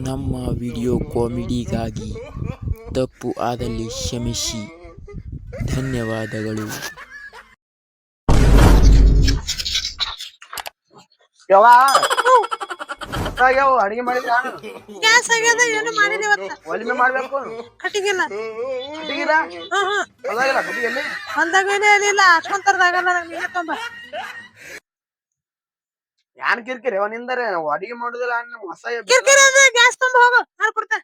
ನಮ್ಮ ವಿಡಿಯೋ ಕಾಮಿಡಿಗಾಗಿ ತಪ್ಪು ಆದಲ್ಲಿ ಕ್ಷಮಿಸಿ. ಧನ್ಯವಾದಗಳು. ಅಡಿಗೆ ಮಾಡಿದ ಗ್ಯಾಸ್ ಆಗ್ಯದ ಏನು ಮಾಡಿಲ್ಲ ಇವತ್ತ. ಒಲಿಮೆ ಮಾಡ್ಬೇಕು ಕಟ್ಟಿಗಿಲ್ಲ ಕಟ್ಟಿಗಿಲ್ಲ ಹೊಲಾಗಿಲ್ಲ ಕಟ್ಟಿಗೆಲ್ಲಿ ಒಂದಾಗೇನೆ ಅಲ್ಲಿಲ್ಲ ಅಷ್ಟೊಂತರದಾಗಲ್ಲ ನೀನೇ ತೊಂಬ. ಯಾನ್ ಕಿರ್ಕಿರಿ ನಿಂದರೆ ಅಡಿಗೆ ಮಾಡುದಿಲ್ಲ ಹೊಸ ಕಿರ್ಕಿರಿ ಅಂದ್ರೆ ಗ್ಯಾಸ್ ತುಂಬ ಹೋಗು ನಾನು ಕೊಡ್ತೆ.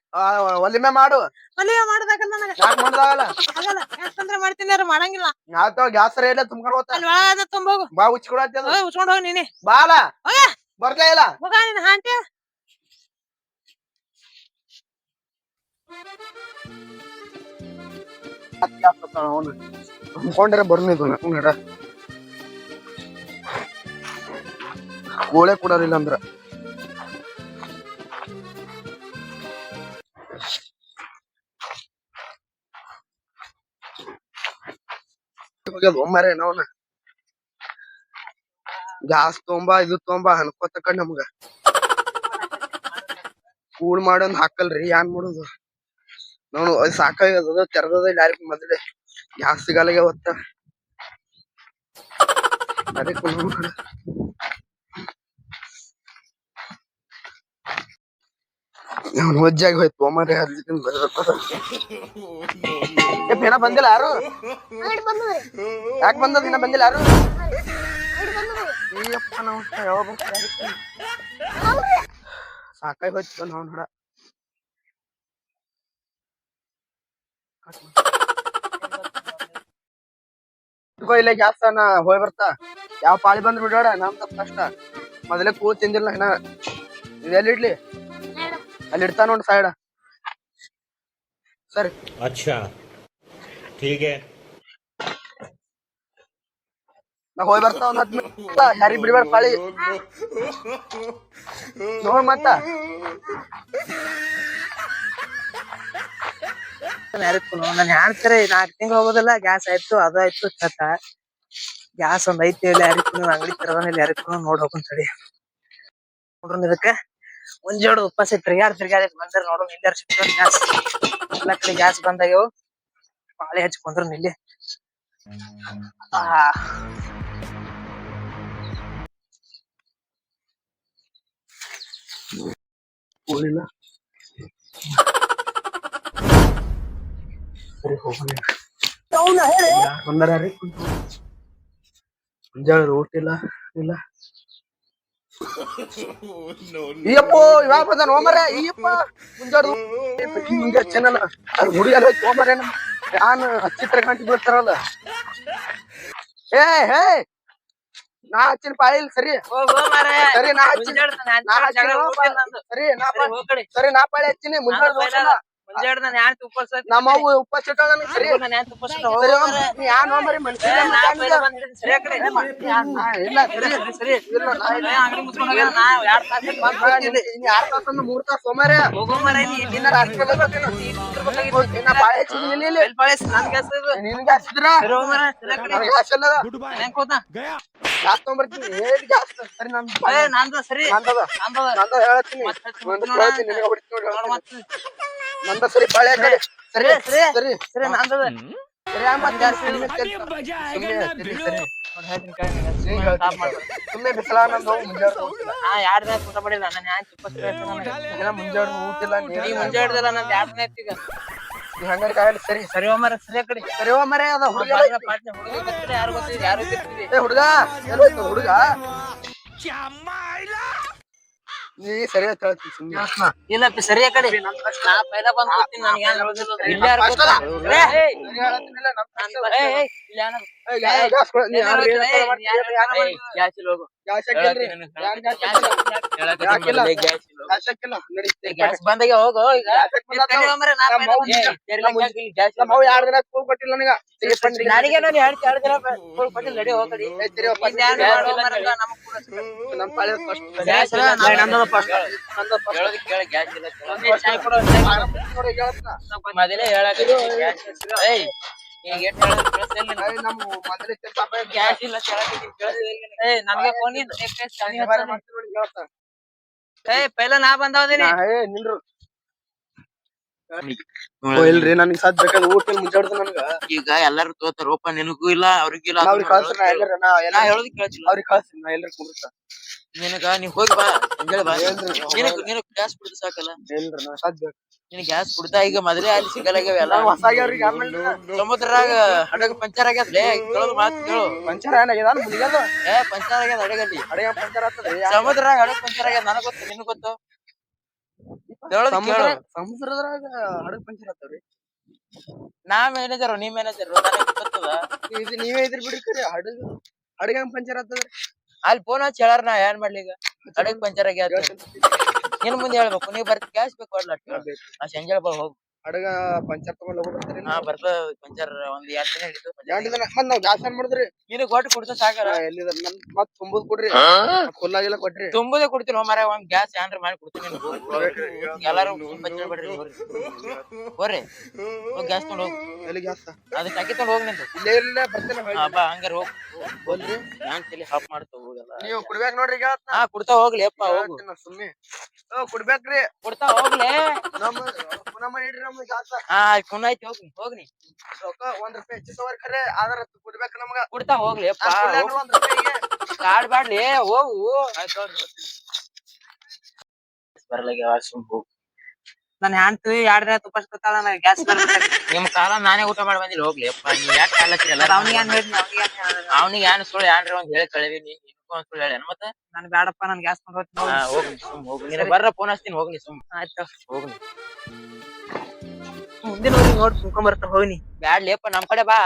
ಒಲಿಮೆ ಮಾಡು ಒಲಿವೆ ಮಾಡೋದಾಗಲ್ಲ ನನಗೆ. ಯಾಕೆ ಮಾಡುದಾಗಲ್ಲ ಆಗಲ್ಲ ಗ್ಯಾಸ್ ತಂದ್ರೆ ಮಾಡ್ತೀನಿ ಅವ್ರು ಮಾಡಂಗಿಲ್ಲ. ನಾವ್ ಗ್ಯಾಸ್ ಎಲ್ಲ ತುಂಬ್ಕೊಂಡು ಹೋಗ್ತಾ ಅಲ್ಲಿ ಒಳಗದ ತುಂಬ ಹೋಗು. ಬಾ ಉಚ್ಕೊಡತ್ತ ಉಚ್ಕೊಂಡು ಹೋಗಿ ನೀನೆ ಬಾಲ ಹೋಗ ಬರ್ತಾ ಇಲ್ಲ ಹೋಗ ನೀನು ಹಾಂಟೆ. ಅನ್ಕೊಂಡ್ರೆ ಬರ್ನಿದ್ದು ನಡ ಗೋಳೆ ಕೊಡೋರಿಲ್ಲ ಅಂದ್ರ ಒಮ್ಮರೆ ನಾವ್ನ ಗ್ಯಾಸ್ ತೊಂಬ ಇದು ತೊಂಬ ಅನ್ಕೋತ ಕಣ್ ನಮ್ಗ ಕೂಳ್ ಮಾಡೊಂದ್ ಹಾಕಲ್ರಿ ಏನ್ ಮಾಡುದು ನಾನು ಸಾಕಾಗದ ತೆರದದ ಡೈರೆಕ್ಟ್ ಮೊದಲೇ ಗ್ಯಾಸ್ ಸಿಗಲ್ಲ ಅವತ್ತ ಅದಕ್ಕೆ ವಜ್ಜಾಗಿ ಹೋಯ್ತು ಒಮ್ಮರೆ ಏನ ಬಂದಿಲ್ಲ ಯಾರು ಯಾಕೆ ಬಂದದ ಇನ್ನ ಬಂದಿಲ್ಲ ಯಾರು ಸಾಕಾಗಿ ಹೋಯ್ತು ನಾವು ನೋಡ ಇಲ್ಲ ಗ್ಯಾಸ್ ಹೋಯ್ ಬರ್ತಾ ಯಾವ ಪಾಳಿ ಬಂದ್ ಬಿಡೋಡ ನಮ್ದ ಕಷ್ಟ ಮೊದಲೇ ಕೂಳ್ ತಿಂದಿಲ್ಲ ಇನ್ನ ಇದೆಲ್ಲಿ ಇಡ್ಲಿ ಅಲ್ಲಿ ಇಡ್ತಾ ನೋಡ್ ಸೈಡ್ ಸರಿ अच्छा ठीक है ನಾ ಹೋಯ್ ಬರ್ತಾ ಒಂದ್ 10 ಮಿನಿಟ್ ಯಾರಿಗ್ ಬಿಡ್ಬೇಡ ಪಾಳಿ ನೋಡ್ ಮತ್ತ ನಾನು ಹೇಳ್ತಾರೆ 4 ತಿಂಗಳು ಹೋಗೋದಿಲ್ಲ ಗ್ಯಾಸ್ ಆಯ್ತು ಅದಾಯ್ತು ಚಟ ಗ್ಯಾಸ್ ಒಂದ್ ಐತಿ ಇಲ್ಲಿ ಯಾರಿಗೂ ಅಂಗಡಿ ತರದಲ್ಲಿ ಯಾರಿಗೂ ನೋಡ್ ಹೋಗ್ತಡಿ ನೋಡ್ರಿ ಇದಕ್ಕೆ ಮುಂಜಾಡು ಉಪವಾಸ ತಿರ್ಗಾಡಿ ಬಂದ್ರ ನೋಡೋಣ ಇಲ್ಲಾರ ಸಿಗ್ತಾವ ಗ್ಯಾಸ್ ಎಲ್ಲ ಕಡೆ ಗ್ಯಾಸ್ ಬಂದಾಗ್ಯವು ಪಾಳೆ ಹಚ್ಕೊಂಡ್ರ ಇಲ್ಲಿ ಹೋಗಿಲ್ಲ ಸರಿ ಹೋಗೋಣ ಬಂದಾರ್ರಿ ಮುಂಜಾನೆ ಊಟ ಇಲ್ಲ ಇಲ್ಲ ಅಯ್ಯಪ್ಪೋ ಇವಾಗ ಬಂದ ನೋಮರ ಅಯ್ಯಪ್ಪ ಮುಂಜಾನೆ ಚೆನ್ನಲ್ಲ ಅದು ಹುಡುಗಲ್ಲ ಹೋಗ್ತೋಮರ ನಾನು ಹಚ್ಚಿತ್ರ ಗಂಟೆ ಬೀಳ್ತಾರಲ್ಲ ಏ ಹೇ ನಾ ಹಚ್ಚಿನ ಪಾಳಿಲ್ ಸರಿ ಸರಿ ನಾ ಹಚ್ಚಿನ ಸರಿ ನಾ ಪಾಳಿ ಹಚ್ಚಿನಿ ಮುಂಜಾನೆ ನಮ್ಮ ಅವ್ವ ಉಪವಾಸ ಇಟ್ಟಾಳ ಸರಿ ಯಾನ್ ಹೋಮರಿ ಮನುಷ್ಯ ಇಲ್ಲ ಸರಿ ಯಾರ್ ತಾಸ 3 ತಾಸ ಸೋಮಾರ ನಿನ್ಗೆ ಗ್ಯಾಸ್ ತೊಗೊಂಬರ್ತೀನಿ ಏನ್ ಗ್ಯಾಸ್ ಸರಿ ನಂದ ಸರಿ ನಂದ ಹೇಳ್ತೀನಿ ನಿನಗೆ ಹೊಡಿತೀನಿ ನಂದ ಸರಿ ಪಾಳೆ ಸರಿ ಸರಿ ಸರಿ ಸರಿ ನಂದದ ಸುಮ್ಮನೆ ಬಿಸಲ ನಂದು ಯಾರ್ದ ಊಟ ಮಾಡಿಲ್ಲ ಮುಂಜಾನೆ ಊಟಿಲ್ಲ ಮುಂಜಾಡ್ದಲ್ಲ ನಂದು ಯಾರ್ದನೇ ಈಗ ಹಂಗಾರೆ ಕಾಯಲ್ಲ ಸರಿ ಸರಿ ಹೋಮರ ಸರಿ ಕಡೆ ಸರಿ ಮರೆ ಅದ ಹುಡುಗ ಯಾರು ಗೊತ್ತಿದೆ ಯಾರು ಗೊತ್ತಿದೆ ಹುಡುಗ ಎಲ್ಲೋಯ್ತು ಹುಡುಗ ನೀ ಸರಿ ಅಂತ ಹೇಳ್ತೀನಿ ಸುಮ್ಮನೆ ಇಲ್ಲಪ್ಪ ಸರಿಯ ಕಡೆ ನಾ ಪೈಲ ಬಂದ್ ಕೂತೀನಿ ನನಗೆ ಏನು ಹೇಳೋದಿಲ್ಲ ಇಲ್ಲಿ ಯಾರು ಗ್ಯಾಸ್ ಬಂದಾಗೆ ಹೋಗು ಈಗ ನಮ್ಮ 2 ದಿನ ಕೂಲ್ ಕೊಟ್ಟಿಲ್ಲ ನನಗೆ ನನಗೆ 2 ದಿನ ಕೂಲ್ ಕೊಟ್ಟಿಲ್ಲ ನಡಿ ಹೋಗಡಿ ನಮ್ಮ ಪಾಳೆ ಫಸ್ಟ್ ಮೊದಲೇ ಹೇಳಕ್ ಗ್ಯಾಸ್ ಇಲ್ಲ ನನಗೆ ಫೋನ್ ಏ ಪೈಲ ನಾ ಬಂದವದೀನಿ ನಿಂದ್ರು ಇಲ್ರಿ ನನಗ್ ಸಾಧ್ಯ ಬೇಕಾದ ಊಟ ಮುಂಜಾಡ್ದು ನನ್ಗ ಈಗ ಎಲ್ಲಾರು ತೋತಾರೋಪ ನಿನಗೂ ಇಲ್ಲ ಅವ್ರಿಗೂ ಇಲ್ಲ ಅವ್ರಿಗೆ ಕಳ್ಸ್ರಿ ನಾ ಎಲ್ಲರ ನಾ ಹೇಳೋದ್ ಕೇಳ್ತಿಲ್ಲ ಅವ್ರಿಗೆ ಕಳ್ಸ್ರಿ ನಾ ಎಲ್ಲರ ಕುಂದ್ರತ ನಿನಗ ನೀ ಹೋಗಿ ಬಾ ಮುಂಜಾನೆ ಬಾ ನಿನಗ್ ಗ್ಯಾಸ್ ಕುಡಿದು ಸಾಕಲ್ಲ ಇಲ್ರಿ ನಾ ಸಾಧ್ಯ ನಿನಗ್ ಗ್ಯಾಸ್ ಕುಡ್ತಾ ಈಗ ಮೊದಲೇ ಅಲ್ಲಿ ಸಿಗಲಾಗ್ಯಾವ ಎಲ್ಲ ಹೊಸ ಆಗ್ಯಾವ್ರಿಗೆ ಆಮೇಲೆ ಸಮುದ್ರಾಗ ಹಡಗ ಪಂಚರ್ ಆಗ್ಯದ್ಲೇ ಕೇಳೋದು ಮಾತು ಕೇಳು ಪಂಚರ್ ಏನಾಗ್ಯದ ಮುಗಿಯದ ಏ ಪಂಚರ್ ಆಗ್ಯದ ಹಡಗಲ್ಲಿ ಅಡಿಗೆ ಪಂಚರ್ ಆಗ್ತದ್ರಿ ಸಮುದ್ರಾಗ ಹಡಗ ಪಂಚರ್ ಆಗ್ಯದ ನನಗ್ ಗೊತ್ತು ನಿನಗ್ ಗೊತ್ತು ಹೇಳೋದು ಕೇಳು ಸಮುದ್ರದಾಗ ಹಡಗ್ ಪಂಚರ್ ಆಗ್ತಾವ್ರಿ ನಾ ಮ್ಯಾನೇಜರ್ ನೀ ಮ್ಯಾನೇಜರ್ ನನಗ್ ಗೊತ್ತದ ಇದು ನೀವೇ ಇದ್ರಿ ಬಿಡ್ರಿ ಕರೆ ಹಡಗ ಪಂಚರ್ ಆಗ್ತದ್ರಿ ಅಲ್ಲಿ ಫೋನ್ ಹಚ್ಚಿ ಹೇಳಾರ ನಾ ಏನ್ ಮಾಡ್ಲಿ ಈಗ ಹಡಗ್ ಪಂಚರ್ ಆಗ್ಯದ ನಿನ್ ಮುಂದೆ ಹೇಳ್ಬೇಕು ನೀವ್ ಬರ್ತಿ ಕ್ಯಾಶ್ ಬೇಕು ಅಲ್ಲ ಆ ಸಂಜೆ ಬಾ ಹೋಗ್ ಹಡಗ ಪಂಚರ್ ತಗೊಂಡ್ ಹೋಗ್ಬಿಡ್ತಾರಿ ಹಾ ಬರ್ತದ ಪಂಚರ್ ಒಂದ್ 2 ದಿನ ಹಿಡಿತು ಎರಡು ದಿನ ಮತ್ ನಾವ್ ಗ್ಯಾಸ್ ಏನ್ ಮಾಡಿದ್ರಿ ನಿನಗ್ ಕೊಟ್ಟು ಕುಡ್ಸ ಸಾಕಲ್ಲ ಎಲ್ಲಿದ ನಮ್ ಮತ್ ತುಂಬುದ್ ಕೊಡ್ರಿ ಫುಲ್ಲಾಗಿಲ್ಲ ಕೊಟ್ರಿ ತುಂಬುದೇ ಕೊಡ್ತೀನಿ ಮಾರ ಒಂದ್ ಗ್ಯಾಸ್ ಏನ್ರ ಮಾಡಿ ಕೊಡ್ತೀನಿ ಎಲ್ಲಾರು ಪಂಚರ್ ಬಿಡ್ರಿ ಹೋರಿ ಹೋಗ್ ಗ್ಯಾಸ್ ತಗೊಂಡ್ ಹೋಗ್ ಎಲ್ಲಿ ಗ್ಯಾಸ್ ಅದ್ ಟಾಕಿ ತಗೊಂಡ್ ಹೋಗ್ ನಿಂದು ಇಲ್ಲೇ ಇಲ್ಲೇ ಬರ್ತೇನೆ ಬಾ ಹಂಗಾರ ಹೋಗ್ ಹೋಗ್ರಿ ನಾನ್ ತಲಿ ಹಾಪ್ ಮಾಡ್ತಾ ಹೋಗಲ್ಲ ನೀವು ಕುಡ್ಬೇಕ್ ನೋಡ್ರಿ ಈಗ ಹಾ ಕುಡ್ತಾ ಹೋಗ್ಲಿ ಅಪ್ಪ ಹೋಗು ಸುಮ್ಮನೆ ಕುಡ್ಬೇಕ್ರಿ ಕೊಡ್ತಾ ಹೋಗ್ಲಿ ನಮ್ಮ ಇಡ್ರಿ ನಮ್ಗೆ ಗ್ಯಾಸ್ ಹಾ ಕುನ್ ಆಯ್ತು ಹೋಗ್ನಿ ರೊಕ್ಕ 1 ರೂಪಾಯಿ ಹೆಚ್ಚು ತಗೋರಿ ಖರೆ ಆದ್ರ ಕುಡ್ಬೇಕ ನಮ್ಗ ಕೊಡ್ತಾ ಹೋಗ್ಲಿ ಅಪ್ಪ 1 ರೂಪಾಯಿಗೆ ಕಾಡ್ಬ್ಯಾಡ್ಲಿ ಹೋಗು ಬರ್ಲಾಗ್ಯಾವ ಸುಮ್ ಹೋಗು ನನ್ ಹೆಂಡ್ತಿ 2 ದಿನ ತುಪ್ಪ ಹಚ್ಕೊತಾಳ ನನಗೆ ಗ್ಯಾಸ್ ನಿಮ್ ಕಾಲ ನಾನೇ ಊಟ ಮಾಡಿ ಬಂದಿಲ್ಲ ಹೋಗ್ಲಿ ಅಪ್ಪ ನೀವ್ ಯಾಕೆ ಕಾಲತ್ತಿರಲ್ಲ ಅವ್ನಿಗೆ ಏನ್ ಹೇಳಿದ್ನಿ ಅವ್ನಿಗೆ ಏನ್ ಸುಳ್ಳು ಏನ್ರಿ ಒಂದ್ ಹೇಳಿ ಕಳಿವಿ ನಿನ್ಗೂ ಒಂದ್ ಸುಳ್ಳು ಹೇಳ ಮತ್ತೆ ನನ್ ಬ್ಯಾಡಪ್ಪ ನನ್ ಗ್ಯಾಸ್ ಕೊಂಡು ಹೋಗ್ನಿ ಸುಮ್ ಹೋಗು ನಿನಗ್ ಬರ್ರ ಫೋನ್ ಹಚ್ತೀನಿ ಹೋಗ್ನಿ ಸುಮ್ ಆಯ್ತು ಹೋಗ್ನಿ ಮುಂದಿನ ಹೋಗಿ ನೋಡ್ ತುಂಬ್ಕೊಂಡ್ ಬರ್ತಾ ಹೋಗ್ನಿ ಬ್ಯಾಡ್ಲಿ ಅಪ್ಪ ನಮ್ ಕಡೆ ಬಾ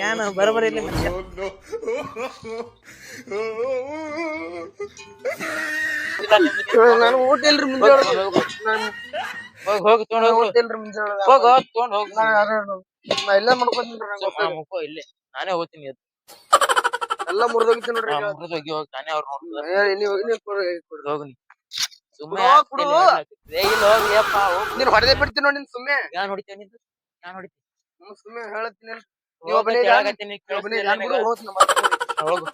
ಏನ್ ಬರಬರಿ ಇಲ್ಲಿ ಮನುಷ್ಯ ನಾನು ಊಟ ಇಲ್ರಿ ಮುಂದೆ ಹೋಗಿ ತಗೊಂಡ್ ಹೋಗು ಊಟ ಇಲ್ರಿ ಮುಂದೆ ಹೋಗು ತಗೊಂಡ್ ಹೋಗು ನಾ ಎಲ್ಲ ಮಾಡ್ಕೊತೀನಿ ಮುಕ್ಕೋ ಇಲ್ಲೇ ನಾನೇ ಹೋಗ್ತೀನಿ ಎಲ್ಲ ಮುರಿದೋಗಿತ್ತು ನೋಡ್ರಿ ಹೋಗಿ ಹೋಗಿ ನಾನೇ ಅವ್ರು ನೋಡ್ತದ ಹೋಗ್ನಿ ಸುಮ್ಮನೆ ಇಲ್ಲ ಹೋಗ್ಲಿ ಅಪ್ಪ ನೀನ್ ಹೊಡೆದೇ ಬಿಡ್ತೀನಿ ನೋಡಿ ನಿನ್ ಸುಮ್ಮನೆ ಯಾನ್ ಹೊಡಿತೇನೆ ನಿಂದು ಯಾನ್ ಹೊಡಿತೀನಿ ಸುಮ್ಮನೆ ಹೇಳತ್ತೀನಿ ಹೋಗು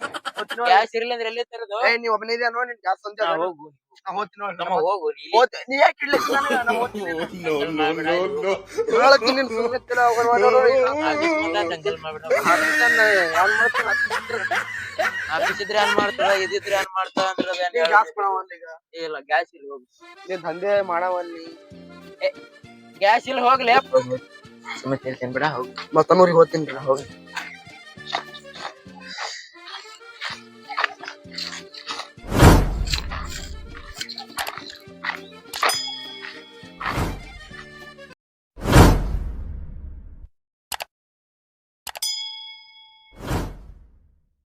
ಗ್ಯಾಸ್ ಇರ್ಲಿ ಅಂದ್ರೆ ಎಲ್ಲಿ ತರೋದು ನೀ ಒಬ್ಬನೇ ಇದೆಯಾ ನೋಡಿ ಗ್ಯಾಸ್ ಅಂತ ಹೋಗು ಹೋಗ್ತೀನಿ ನೋಡಿ ನಮ್ಮ ಹೋಗು ನೀ ಯಾಕೆ ಇಡ್ಲಿಕ್ಕೆ ಹೇಳತ್ತೀನಿ ಸುಮ್ಮನೆ ದಂಗಲ್ ಮಾಡ್ಬಿಡ ಆಫೀಸ್ ಇದ್ರೆ ಏನ್ ಮಾಡ್ತಾರ ಇದಿದ್ರೆ ಏನ್ ಮಾಡ್ತಾರ ಅಂದ್ರೆ ಗ್ಯಾಸ್ ಇಲ್ಲ ಗ್ಯಾಸ್ ಇಲ್ಲಿ ಹೋಗು ನೀ ದಂಧೆ ಮಾಡವಲ್ಲಿ ಗ್ಯಾಸ್ ಇಲ್ಲಿ ಹೋಗ್ಲಿ ಸುಮ್ಮನೆ ತಿನ್ಬಿಡ ಹೋಗು ಮತ್ತನೂರಿಗೆ ಹೋಗ್ತೀನಿ ಹೋಗಿ